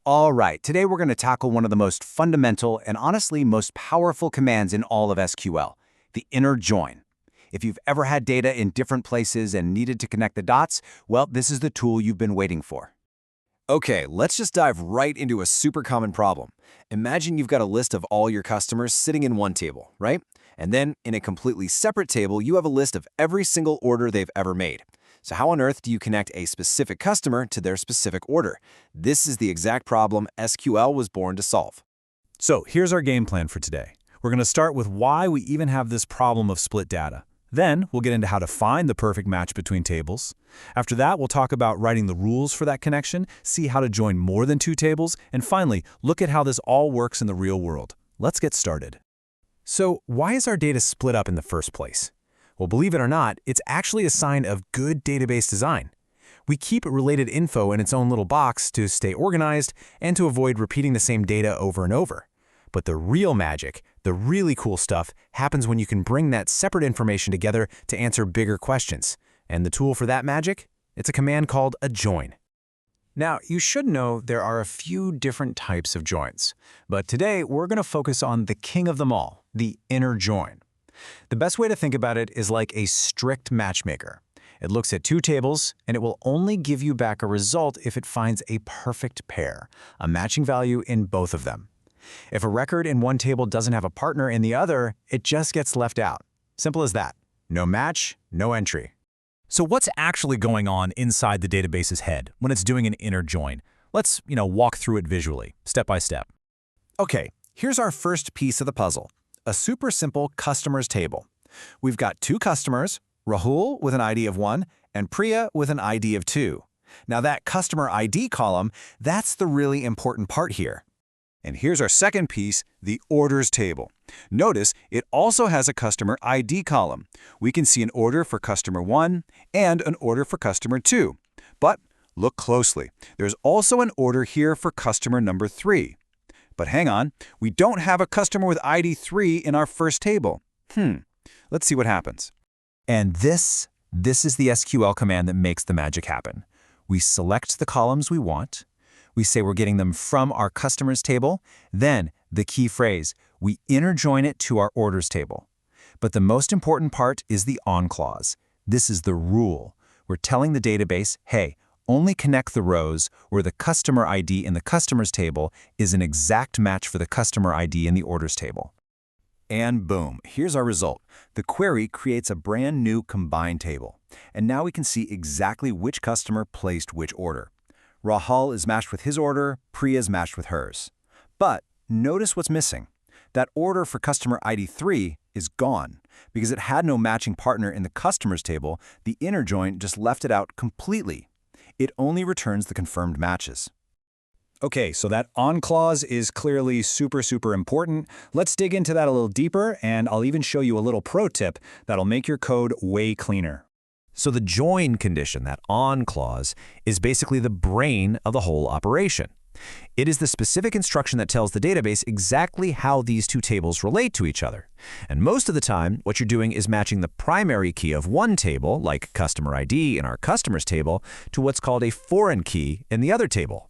All right, today we're going to tackle one of the most fundamental and honestly most powerful commands in all of SQL, the inner join. If you've ever had data in different places and needed to connect the dots, well, this is the tool you've been waiting for. Okay, let's just dive right into a super common problem. Imagine you've got a list of all your customers sitting in one table, right? And then, in a completely separate table, you have a list of every single order they've ever made. So how on earth do you connect a specific customer to their specific order? This is the exact problem SQL was born to solve. So here's our game plan for today. We're going to start with why we even have this problem of split data. Then we'll get into how to find the perfect match between tables. After that, we'll talk about writing the rules for that connection, see how to join more than two tables, and finally, look at how this all works in the real world. Let's get started. So why is our data split up in the first place? Well, believe it or not, it's actually a sign of good database design. We keep related info in its own little box to stay organized and to avoid repeating the same data over and over. But the real magic, the really cool stuff, happens when you can bring that separate information together to answer bigger questions. And the tool for that magic? It's a command called a join. Now, you should know there are a few different types of joins, but today we're going to focus on the king of them all, the inner join. The best way to think about it is like a strict matchmaker. It looks at two tables, and it will only give you back a result if it finds a perfect pair, a matching value in both of them. If a record in one table doesn't have a partner in the other, it just gets left out. Simple as that. No match, no entry. So what's actually going on inside the database's head when it's doing an inner join? Let's, walk through it visually, step by step. Okay, here's our first piece of the puzzle, a super simple customers table. We've got two customers, Rahul with an ID of 1 and Priya with an ID of 2. Now that customer ID column, that's the really important part here. And here's our second piece, the orders table. Notice it also has a customer ID column. We can see an order for customer 1 and an order for customer 2. But look closely. There's also an order here for customer number 3. But hang on, we don't have a customer with ID 3 in our first table. Let's see what happens. And this is the SQL command that makes the magic happen. We select the columns we want. We say we're getting them from our customers table. Then, the key phrase, we inner join it to our orders table. But the most important part is the on clause. This is the rule. We're telling the database, hey, only connect the rows where the customer ID in the customers table is an exact match for the customer ID in the orders table. And boom, here's our result. The query creates a brand new combined table. And now we can see exactly which customer placed which order. Rahul is matched with his order, Priya is matched with hers. But notice what's missing. That order for customer ID 3 is gone. Because it had no matching partner in the customers table, the inner join just left it out completely. It only returns the confirmed matches. Okay, so that on clause is clearly super important. Let's dig into that a little deeper, and I'll even show you a little pro tip that'll make your code way cleaner. So the join condition, that on clause, is basically the brain of the whole operation. It is the specific instruction that tells the database exactly how these two tables relate to each other. And most of the time, what you're doing is matching the primary key of one table, like customer ID in our customers table, to what's called a foreign key in the other table.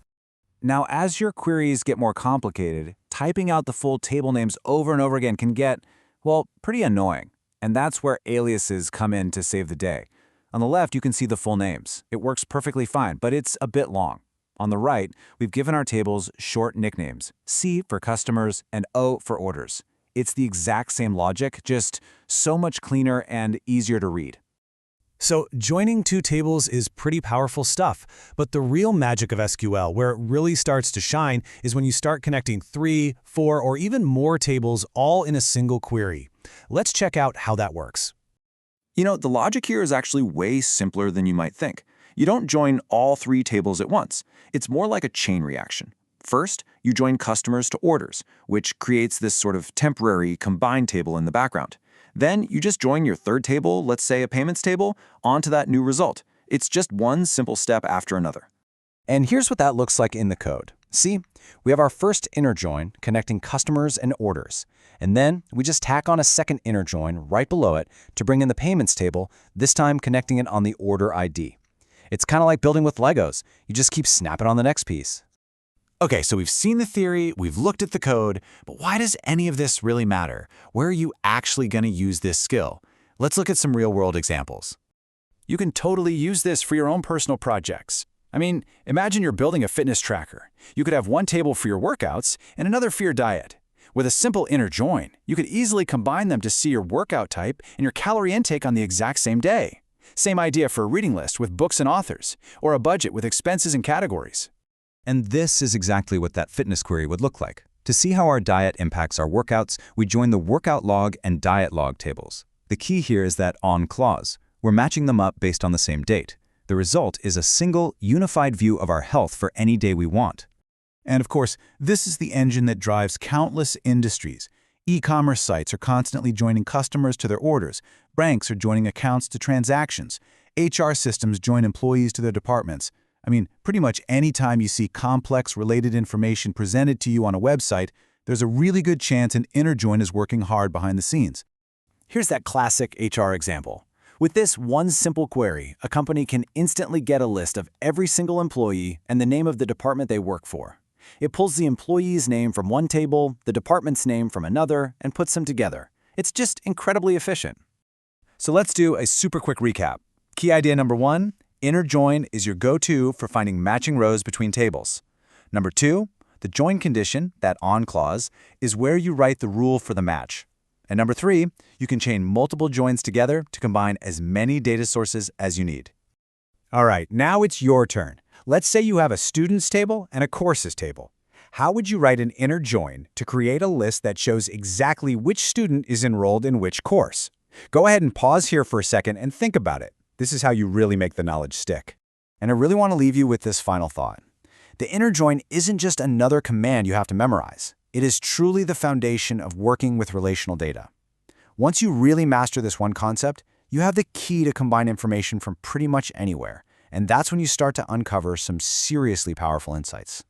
Now, as your queries get more complicated, typing out the full table names over and over again can get, well, pretty annoying. And that's where aliases come in to save the day. On the left, you can see the full names. It works perfectly fine, but it's a bit long. On the right, we've given our tables short nicknames, C for customers and O for orders. It's the exact same logic, just so much cleaner and easier to read. So joining two tables is pretty powerful stuff, but the real magic of SQL, where it really starts to shine, is when you start connecting 3, 4, or even more tables all in a single query. Let's check out how that works. The logic here is actually way simpler than you might think. You don't join all 3 tables at once. It's more like a chain reaction. First, you join customers to orders, which creates this sort of temporary combined table in the background. Then you just join your third table, let's say a payments table, onto that new result. It's just one simple step after another. And here's what that looks like in the code. See, we have our first inner join connecting customers and orders. And then we just tack on a second inner join right below it to bring in the payments table, this time connecting it on the order ID. It's kind of like building with Legos. You just keep snapping on the next piece. Okay, so we've seen the theory, we've looked at the code, but why does any of this really matter? Where are you actually going to use this skill? Let's look at some real-world examples. You can totally use this for your own personal projects. I mean, imagine you're building a fitness tracker. You could have one table for your workouts and another for your diet. With a simple inner join, you could easily combine them to see your workout type and your calorie intake on the exact same day. Same idea for a reading list with books and authors, or a budget with expenses and categories. And this is exactly what that fitness query would look like. To see how our diet impacts our workouts, we join the workout log and diet log tables. The key here is that on clause. We're matching them up based on the same date. The result is a single, unified view of our health for any day we want. And of course, this is the engine that drives countless industries. E-commerce sites are constantly joining customers to their orders. Banks are joining accounts to transactions. HR systems join employees to their departments. I mean, pretty much any time you see complex related information presented to you on a website, there's a really good chance an inner join is working hard behind the scenes. Here's that classic HR example. With this one simple query, a company can instantly get a list of every single employee and the name of the department they work for. It pulls the employee's name from one table, the department's name from another, and puts them together. It's just incredibly efficient. So let's do a super quick recap. Key idea number 1, inner join is your go-to for finding matching rows between tables. Number 2, the join condition, that on clause, is where you write the rule for the match. And number 3, you can chain multiple joins together to combine as many data sources as you need. All right, now it's your turn. Let's say you have a students table and a courses table. How would you write an inner join to create a list that shows exactly which student is enrolled in which course? Go ahead and pause here for a second and think about it. This is how you really make the knowledge stick. And I really want to leave you with this final thought. The inner join isn't just another command you have to memorize. It is truly the foundation of working with relational data. Once you really master this one concept, you have the key to combine information from pretty much anywhere. And that's when you start to uncover some seriously powerful insights.